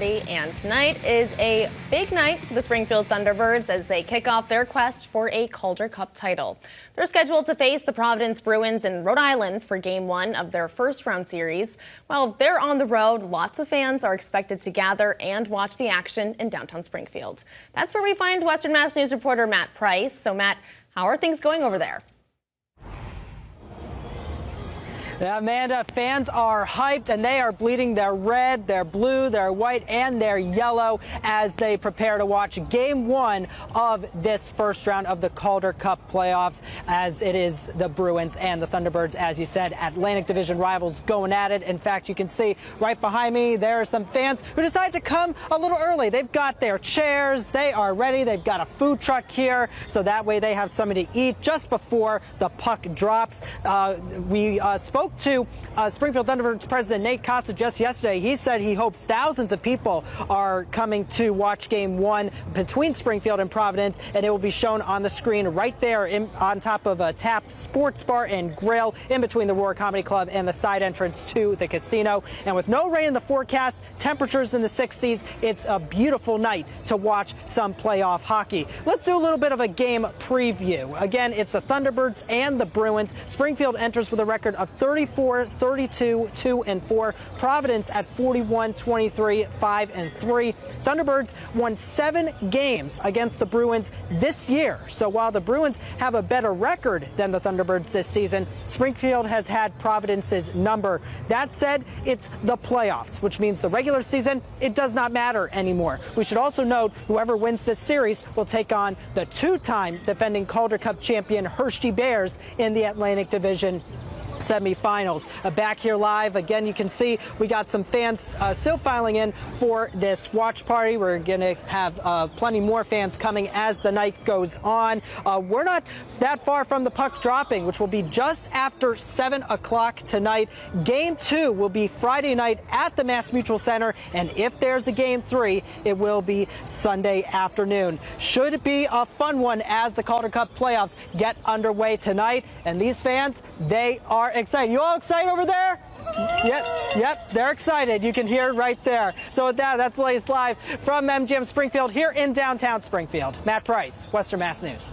And tonight is a big night for the Springfield Thunderbirds as they kick off their quest for a Calder Cup title. They're scheduled to face the Providence Bruins in Rhode Island for Game 1 of their first-round series. While they're on the road, lots of fans are expected to gather and watch the action in downtown Springfield. That's where we find Western Mass News reporter Matt Price. So, Matt, how are things going over there? Yeah, Amanda, fans are hyped and they are bleeding their red, their blue, their white, and their yellow as they prepare to watch Game 1 of this first round of the Calder Cup playoffs, as it is the Bruins and the Thunderbirds, as you said, Atlantic Division rivals going at it. In fact, you can see right behind me there are some fans who decided to come a little early. They've got their chairs, they are ready, they've got a food truck here, so that way they have something to eat just before the puck drops. We spoke to Springfield Thunderbirds President Nate Costa just yesterday. He said he hopes thousands of people are coming to watch Game 1 between Springfield and Providence, and it will be shown on the screen right there on top of a Tap Sports Bar and Grill in between the Roar Comedy Club and the side entrance to the casino. And with no rain in the forecast, temperatures in the 60s, it's a beautiful night to watch some playoff hockey. Let's do a little bit of a game preview. Again, it's the Thunderbirds and the Bruins. Springfield enters with a record of 34, 32, 2 and 4. Providence at 41, 23, 5 and 3. Thunderbirds won 7 games against the Bruins this year. So while the Bruins have a better record than the Thunderbirds this season, Springfield has had Providence's number. That said, it's the playoffs, which means the regular season, it does not matter anymore. We should also note whoever wins this series will take on the 2-time defending Calder Cup champion Hershey Bears in the Atlantic Division semifinals. Back here live again, you can see we got some fans still filing in for this watch party. We're gonna have plenty more fans coming as the night goes on. We're not that far from the puck dropping, which will be just after 7 o'clock tonight. Game 2 will be Friday night at the Mass Mutual Center, and if there's a Game 3, it will be Sunday afternoon. Should be a fun one as the Calder Cup playoffs get underway tonight, and these fans, they are excited. You all excited over there? Yep, they're excited. You can hear it right there. So with that, that's the latest live from MGM Springfield here in downtown Springfield. Matt Price, Western Mass News.